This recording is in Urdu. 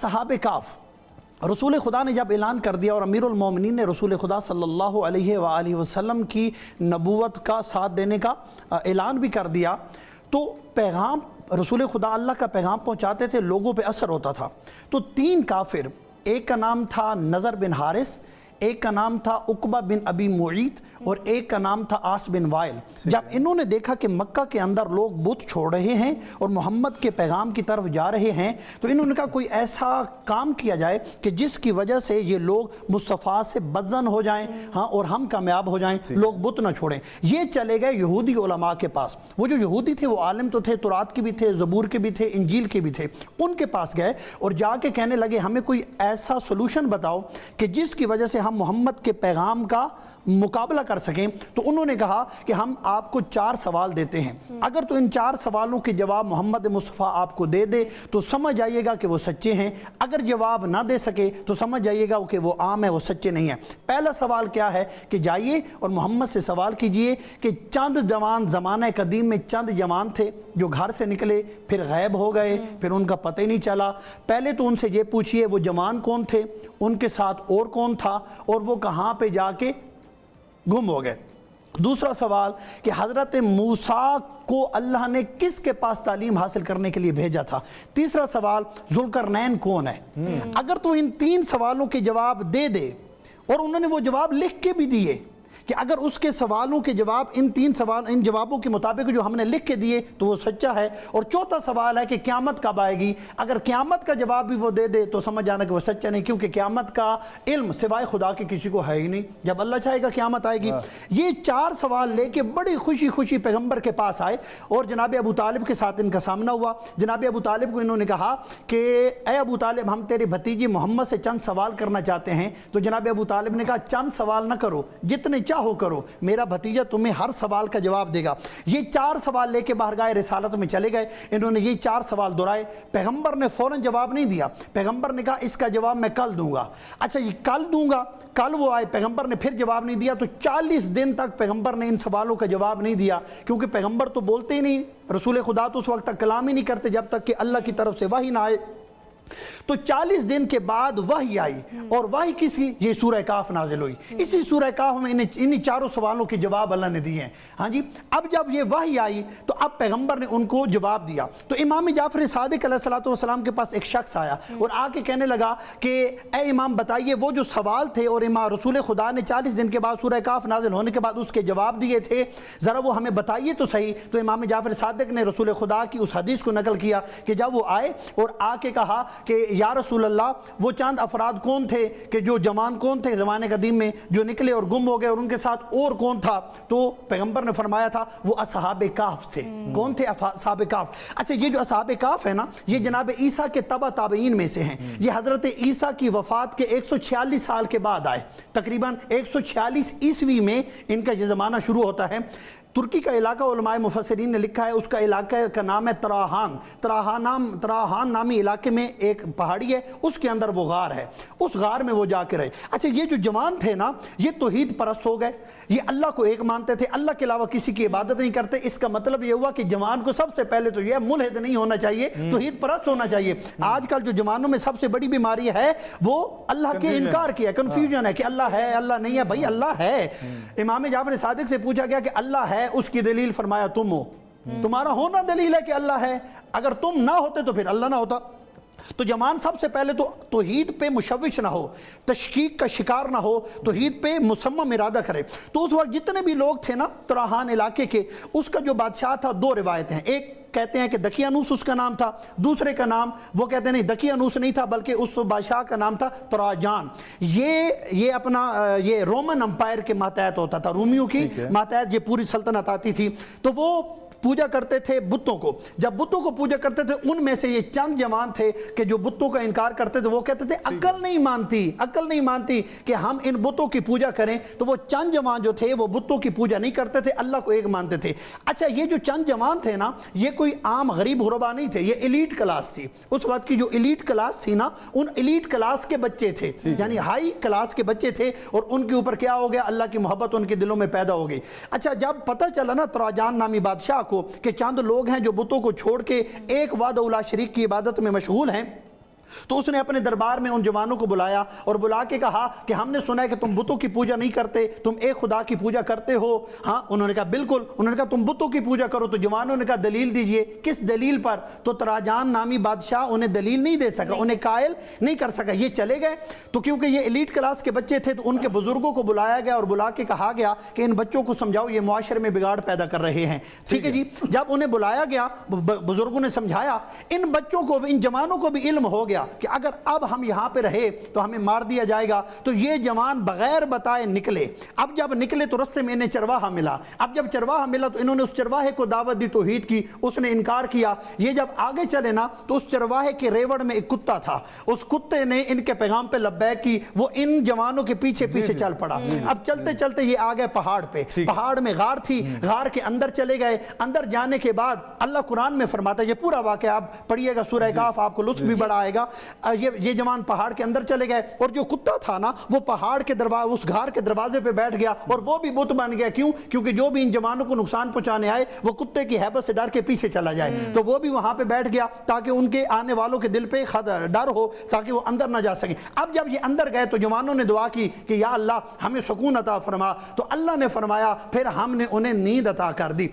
صحابہ کاف رسول خدا نے جب اعلان کر دیا اور امیر المومنین نے رسول خدا صلی اللہ علیہ وآلہ وسلم کی نبوت کا ساتھ دینے کا اعلان بھی کر دیا تو پیغام رسول خدا اللہ کا پیغام پہنچاتے تھے، لوگوں پہ اثر ہوتا تھا۔ تو تین کافر، ایک کا نام تھا نضر بن حارث، ایک کا نام تھا عقبہ بن ابی معیط اور ایک کا نام تھا عاص بن وائل۔ جب انہوں نے دیکھا کہ مکہ کے اندر لوگ بت چھوڑ رہے ہیں اور محمد کے پیغام کی طرف جا رہے ہیں تو انہوں نے کہا کوئی ایسا کام کیا جائے کہ جس کی وجہ سے یہ لوگ مصطفیٰ سے بدظن ہو جائیں اور ہم کامیاب ہو جائیں، لوگ بت نہ چھوڑیں۔ یہ چلے گئے یہودی علماء کے پاس۔ وہ جو یہودی تھے وہ عالم تو تھے، تورات کے بھی تھے، زبور کے بھی تھے، انجیل کے بھی تھے۔ ان کے پاس گئے اور جا کے کہنے لگے ہمیں کوئی ایسا سولوشن بتاؤ کہ جس کی وجہ سے ہم محمد کے پیغام کا مقابلہ کر سکیں۔ تو انہوں نے کہا کہ ہم آپ کو 4 سوال دیتے ہیں، اگر تو ان 4 سوالوں کے جواب محمد مصطفیٰ آپ کو دے دے تو سمجھ جائیے گا کہ وہ سچے ہیں، اگر جواب نہ دے سکے تو سمجھ جائیے گا کہ وہ عام ہے، وہ سچے نہیں ہیں۔ پہلا سوال کیا ہے کہ جائیے اور محمد سے سوال کیجئے کہ چند جوان زمانہ قدیم میں چند جوان تھے جو گھر سے نکلے پھر غائب ہو گئے، پھر ان کا پتہ ہی نہیں چلا۔ پہلے تو ان سے یہ پوچھئے وہ جوان کون تھے، ان کے ساتھ اور کون تھا اور وہ کہاں پہ جا کے گم ہو گئے۔ دوسرا سوال کہ حضرت موسیٰ کو اللہ نے کس کے پاس تعلیم حاصل کرنے کے لیے بھیجا تھا۔ تیسرا سوال ذوالقرنین کون ہے۔ اگر تو ان 3 سوالوں کے جواب دے دے، اور انہوں نے وہ جواب لکھ کے بھی دیے کہ اگر اس کے سوالوں کے جواب ان جوابوں کے مطابق جو ہم نے لکھ کے دیے تو وہ سچا ہے۔ اور چوتھا سوال ہے کہ قیامت کب آئے گی، اگر قیامت کا جواب بھی وہ دے دے تو سمجھ جانا کہ وہ سچا نہیں، کیونکہ قیامت کا علم سوائے خدا کے کسی کو ہے ہی نہیں، جب اللہ چاہے گا قیامت آئے گی۔ یہ 4 سوال لے کے بڑی خوشی خوشی پیغمبر کے پاس آئے اور جناب ابو طالب کے ساتھ ان کا سامنا ہوا۔ جناب ابو طالب کو انہوں نے کہا کہ اے ابو طالب ہم تیرے بھتیجے محمد سے چند سوال کرنا چاہتے ہیں۔ تو جناب ابو طالب نے کہا چند سوال نہ کرو، جتنے چاہو کرو، میرا بھتیجا تمہیں ہر سوال کا جواب دے گا۔ یہ 4 سوال لے کے باہرگاہ رسالت میں چلے گئے، انہوں نے یہ 4 سوال دہرائے۔ پیغمبر نے فوراً جواب نہیں دیا، پیغمبر نے کہا اس کا جواب میں کل دوں گا۔ اچھا یہ کل دوں گا، کل وہ آئے، پیغمبر نے پھر جواب نہیں دیا، تو 40 دن تک پیغمبر نے ان سوالوں کا جواب نہیں دیا، کیونکہ پیغمبر تو بولتے ہی نہیں، رسول خدا تو اس وقت تک کلام ہی نہیں کرتے جب تک کہ اللہ کی طرف سے وحی نہ آئے۔ تو 40 دن کے بعد وحی آئی، اور وحی کسی یہ سورہ کاف نازل ہوئی۔ اسی سورہ کاف میں انہی 4 سوالوں کے جواب اللہ نے دیے ہیں۔ ہاں جی، اب جب یہ وحی آئی تو اب پیغمبر نے ان کو جواب دیا۔ تو امام جعفر صادق علیہ السلام کے پاس ایک شخص آیا اور آ کے کہنے لگا کہ اے امام بتائیے وہ جو سوال تھے اور امام رسول خدا نے 40 دن کے بعد سورہ کاف نازل ہونے کے بعد اس کے جواب دیے تھے، ذرا وہ ہمیں بتائیے تو صحیح۔ تو امام جعفر صادق نے رسول خدا کی اس حدیث کو نقل کیا کہ جب وہ آئے اور آ کے کہا کہ یا رسول اللہ وہ چند افراد کون تھے کہ جو جوان کون تھے زمانے قدیم میں جو نکلے اور گم ہو گئے، اور ان کے ساتھ اور کون تھا؟ تو پیغمبر نے فرمایا تھا وہ اصحاب کاف تھے۔ کون تھے اصحاب کاف؟ اچھا یہ جو اصحاب کاف ہے نا، یہ جناب عیسیٰ کے تبع تابعین میں سے ہیں۔ یہ حضرت عیسیٰ کی وفات کے 146 سال کے بعد آئے، تقریباً 146 عیسوی میں ان کا یہ زمانہ شروع ہوتا ہے۔ ترکی کا علاقہ علماء مفسرین نے لکھا ہے، اس کا علاقہ کا نام ہے تراہان نامی علاقے میں ایک پہاڑی ہے، اس کے اندر وہ غار ہے، اس غار میں وہ جا کے رہے۔ اچھا یہ جو جوان تھے نا یہ توحید پرست ہو گئے، یہ اللہ کو ایک مانتے تھے، اللہ کے علاوہ کسی کی عبادت نہیں کرتے۔ اس کا مطلب یہ ہوا کہ جوان کو سب سے پہلے تو یہ ملحد نہیں ہونا چاہیے، توحید پرست ہونا چاہیے۔ آج کل جو جوانوں میں سب سے بڑی بیماری ہے وہ اللہ کے انکار کیا، کنفیوژن ہے کہ اللہ ہے اللہ نہیں ہے۔ بھائی اللہ ہے۔ امام جعفر صادق سے پوچھا گیا کہ اللہ ہے، اس کی دلیل فرمایا تم ہو، تمہارا ہونا دلیل ہے کہ اللہ ہے، اگر تم نہ ہوتے تو پھر اللہ نہ ہوتا۔ تو جوان سب سے پہلے تو توحید پہ مشوش نہ ہو، تشکیک کا شکار نہ ہو، توحید پہ مصمم ارادہ کرے۔ تو اس وقت جتنے بھی لوگ تھے نا تراہان علاقے کے، اس کا جو بادشاہ تھا 2 روایتیں ہیں، ایک کہتے ہیں کہ دقیانوس اس کا نام تھا، دوسرے کا نام وہ کہتے ہیں نہیں دقیانوس نہیں تھا بلکہ اس بادشاہ کا نام تھا تراجان۔ یہ اپنا یہ رومن امپائر کے ماتحت ہوتا تھا، رومیوں کی ماتحت یہ پوری سلطنت آتی تھی۔ تو وہ پوجا کرتے تھے بتوں کو، جب بتوں کو پوجا کرتے تھے ان میں سے یہ چند جوان تھے کہ جو بتوں کا انکار کرتے تھے، وہ کہتے تھے عقل نہیں مانتی کہ ہم ان بتوں کی پوجا کریں۔ تو وہ چند جوان جو تھے وہ بتوں کی پوجا نہیں کرتے تھے، اللہ کو ایک مانتے تھے۔ اچھا یہ جو چند جوان تھے نا یہ کوئی عام غریب غربا نہیں تھے، یہ ایلیٹ کلاس تھی۔ اس وقت کی جو ایلیٹ کلاس تھی نا ان ایلیٹ کلاس کے بچے تھے، یعنی ہائی کلاس کے بچے تھے، اور ان کے اوپر کیا ہو گیا، اللہ کی محبت ان کے دلوں میں پیدا ہو گئی۔ اچھا جب پتہ چلا نا تراجان نامی بادشاہ کو کہ چند لوگ ہیں جو بتوں کو چھوڑ کے ایک وحدہ لا شریک کی عبادت میں مشغول ہیں، تو اس نے اپنے دربار میں ان جوانوں کو بلایا اور بلا کے کہا کہ ہم نے سنا ہے کہ تم بتوں کی پوجا نہیں کرتے، تم ایک خدا کی پوجا کرتے ہو۔ ہاں، انہوں نے کہا بالکل۔ انہوں نے کہا تم بتوں کی پوجا کرو۔ تو جوانوں نے کہا دلیل دیجئے۔ کس دلیل پر؟ تو تراجان نامی بادشاہ انہیں دلیل نہیں دے سکا، انہیں قائل نہیں کر سکا، یہ چلے گئے۔ تو کیونکہ یہ ایلیٹ کلاس کے بچے تھے تو ان کے بزرگوں کو بلایا گیا اور بلا کے کہا گیا کہ ان بچوں کو سمجھاؤ، یہ معاشرے میں بگاڑ پیدا کر رہے ہیں۔ ٹھیک ہے جی، جب انہیں بلایا گیا بزرگوں نے سمجھایا، ان بچوں کو ان جوانوں کو بھی علم ہو گیا کہ اگر اب ہم یہاں پہ رہے تو ہمیں مار دیا جائے گا۔ تو یہ جوان بغیر بتائے نکلے۔ اب جب نکلے تو رستے میں انہیں چرواہا ملا۔ اب جب چرواہا ملا تو انہوں نے اس چرواہے کو دعوت دی توحید کی، اس نے انکار کیا۔ یہ جب آگے چلے نا تو اس چرواہے کے ریوڑ میں ایک کتا تھا، اس کتے نے ان کے پیغام پہ لبیک کی، وہ ان جوانوں کے پیچھے پیچھے چل پڑا۔ اب چلتے چلتے یہ آگئے پہاڑ پہ، پہاڑ میں غار تھی، غار کے اندر چلے گئے۔ اندر جانے کے بعد اللہ قرآن میں فرماتا ہے، یہ پورا واقعہ آپ پڑھیے گا سورہ کہف، آپ کو لطف بھی بڑا آئے گا۔ یہ جوان پہاڑ کے اندر چلے گئے اور جو کتا تھا نا وہ پہاڑ کے دروازے، اس گھار کے دروازے پہ بیٹھ گیا اور وہ بھی بت بن گیا۔ کیوں؟ کیونکہ جو بھی ان جوانوں کو نقصان پہنچانے آئے وہ کتے کی ہیبت سے ڈر کے پیچھے چلا جائے، تو وہ بھی وہاں پہ بیٹھ گیا تاکہ ان کے آنے والوں کے دل پہ ڈر ہو، تاکہ وہ اندر نہ جا سکیں۔ اب جب یہ اندر گئے تو جوانوں نے دعا کی کہ یا اللہ ہمیں سکون عطا فرما، تو اللہ نے فرمایا پھر ہم نے انہیں نیند عطا کر دی۔